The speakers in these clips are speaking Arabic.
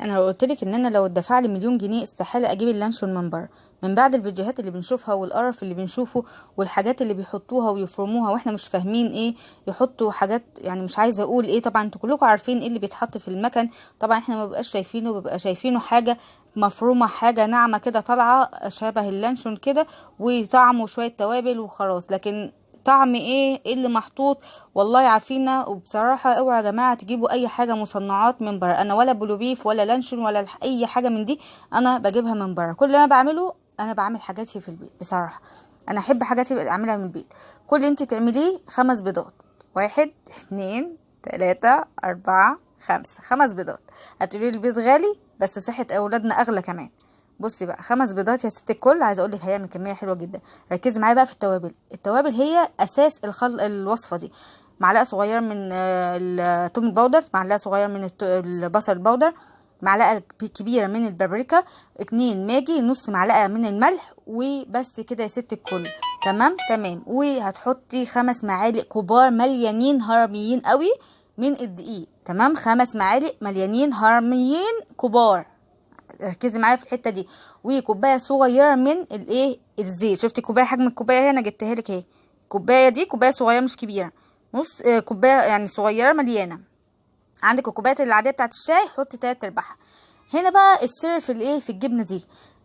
انا لو قلتلك ان انا لو اتدفع لي مليون جنيه استحاله اجيب اللانشون من بره. من بعد الفيديوهات اللي بنشوفها والقرف اللي بنشوفه والحاجات اللي بيحطوها ويفرموها واحنا مش فاهمين ايه، يحطوا حاجات يعني مش عايزه اقول ايه، طبعا انتوا كلكم عارفين ايه اللي بيتحط في المكن. طبعا احنا ما بقاش شايفينه، بيبقى شايفينه حاجه مفرومه، حاجه ناعمه كده طالعه شبه اللانشون كده، وطعمه شويه توابل وخلاص. لكن طعم ايه اللي محطوط؟ والله عارفينه. وبصراحه اوعوا يا جماعه تجيبوا اي حاجه مصنعات من بره. انا ولا بلوبيف ولا لانشون ولا اي حاجه من دي انا بجيبها من بره. كل اللي انا بعمله انا بعمل حاجاتي في البيت بصراحه. انا احب حاجاتي اعملها من البيت. كل اللي انت تعمليه 5 بيضات. 1 2 3 4 5، 5 بيضات. هتقولي لي البيض غالي، بس صحه اولادنا اغلى كمان. بصي بقى، 5 بيضات يا ست الكل. عايزه اقول لك هيعمل كميه حلوه جدا. ركزي معايا بقى في التوابل. التوابل هي اساس الوصفه دي. معلقه صغيره من الثوم البودر، معلقه صغيره من البصل البودر، معلقه كبيره من البابريكا، 2 ماجي، نص معلقه من الملح، وبس كده يا ست الكل. تمام تمام. وهتحطي 5 معالق كبار مليانين هرميين قوي من الدقيق. تمام، 5 معالق مليانين هرميين كبار. ركزي معايا في الحته دي. وكوبايه صغيره من الزيت. شفتي كوبايه؟ حجم الكوبايه اهي، انا جبتها لك اهي. الكوبايه دي كوبايه صغيره مش كبيره، نص كوبايه يعني صغيره مليانه. عندك الكوبايات العاديه بتاعت الشاي، حطي 3/4. هنا بقى السر في في الجبنه دي.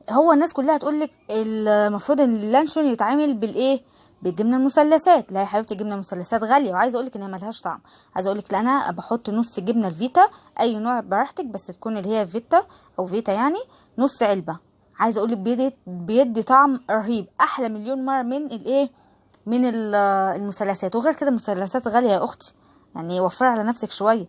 هو الناس كلها تقول لك المفروض ان اللانشون يتعمل بالجبنه المثلثات. لا يا حبيبتي، الجبنه المثلثات غاليه، وعايزه اقول لك انها ملهاش طعم. عايزه اقول لك لا، انا بحط نص جبنه الفيتا، اي نوع براحتك، بس تكون اللي هي فيتا او فيتا يعني، نص علبه. عايزه اقول لك بيدي طعم رهيب، احلى مليون مره من من المثلثات. وغير كده المثلثات غاليه يا اختي، يعني وفري على نفسك شويه.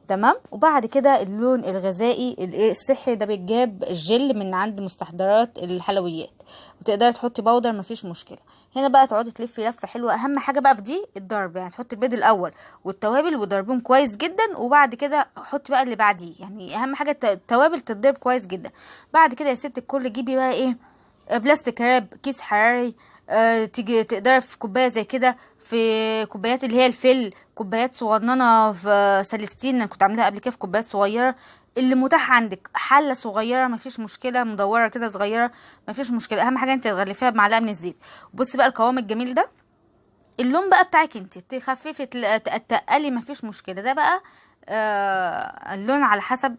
تمام. وبعد كده اللون الغذائي الصحي ده بيتجاب الجل من عند مستحضرات الحلويات، وتقدري تحطي بودر مفيش مشكله. هنا بقى تقعدي تلفي لفه حلوه. اهم حاجه بقى في دي الضرب، يعني تحطي البيض الاول والتوابل وضربهم كويس جدا، وبعد كده حطي بقى اللي بعديه. يعني اهم حاجه التوابل تتضرب كويس جدا. بعد كده يا ست الكل جيبي بقى بلاستيك راب، كيس حراري. تيجي تقدري في كوبايه زي كده، في كوبايات اللي هي الفل، كوبايات صغننه في سلستين، انا كنت عاملاها قبل كده في كوبايات صغيره. اللي متاح عندك حله صغيره مفيش مشكله، مدوره كده صغيره مفيش مشكله. اهم حاجه انت تغلفيها بمعلقه من الزيت. بصي بقى القوام الجميل ده. اللون بقى بتاعك انت تخففي تقلي مفيش مشكله. ده بقى اللون على حسب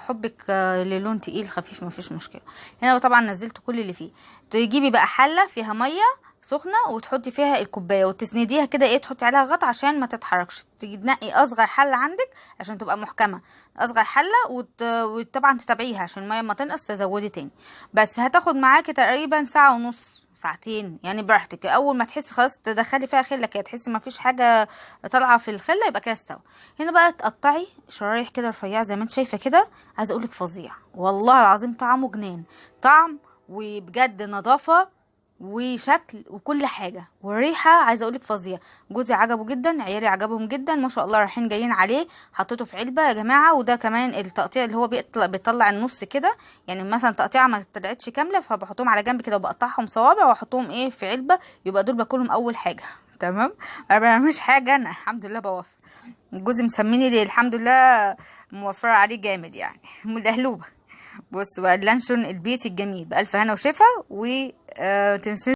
حبك للون تقيل خفيف مفيش مشكله. هنا طبعا نزلت كل اللي فيه. تجيبي بقى حله فيها ميه سخنه وتحطي فيها الكوبايه وتسنديها كده تحطي عليها غطا عشان ما تتحركش. تنقي اصغر حله عندك عشان تبقى محكمه، اصغر حله وطبعا تتابعيها عشان الميه ما تنقص تزودي تاني. بس هتاخد معاكي تقريبا ساعه ونص، ساعتين يعني براحتك. اول ما تحسي خلاص تدخلي فيها خله كده، تحسي ما فيش حاجه طالعه في الخله، يبقى كده استوى. هنا بقى تقطعي شرايح كده رفيعه زي ما انت شايفه كده. عايزه اقولك فظيع والله العظيم، طعمه جنان. طعم وبجد نظافه وشكل وكل حاجه والريحه. عايزه اقولك فظيع. جوزي عجبه جدا، عيالي عجبهم جدا ما شاء الله، رايحين جايين عليه. حطيته في علبه يا جماعه. وده كمان التقطيع اللي هو بيطلع النص كده، يعني مثلا تقطيعه ما طلعتش كامله فبحطهم على جنب كده وبقطعهم صوابع واحطهم في علبه، يبقى دول باكلهم اول حاجه. تمام. ما بعملش حاجه انا، الحمد لله بوفر. جوزي مسميني ليه الحمد لله، موفره عليه جامد يعني من القهلوبه. بص بقى اللانشون البيتي الجميل بألف هنا وشفا. و تنسوا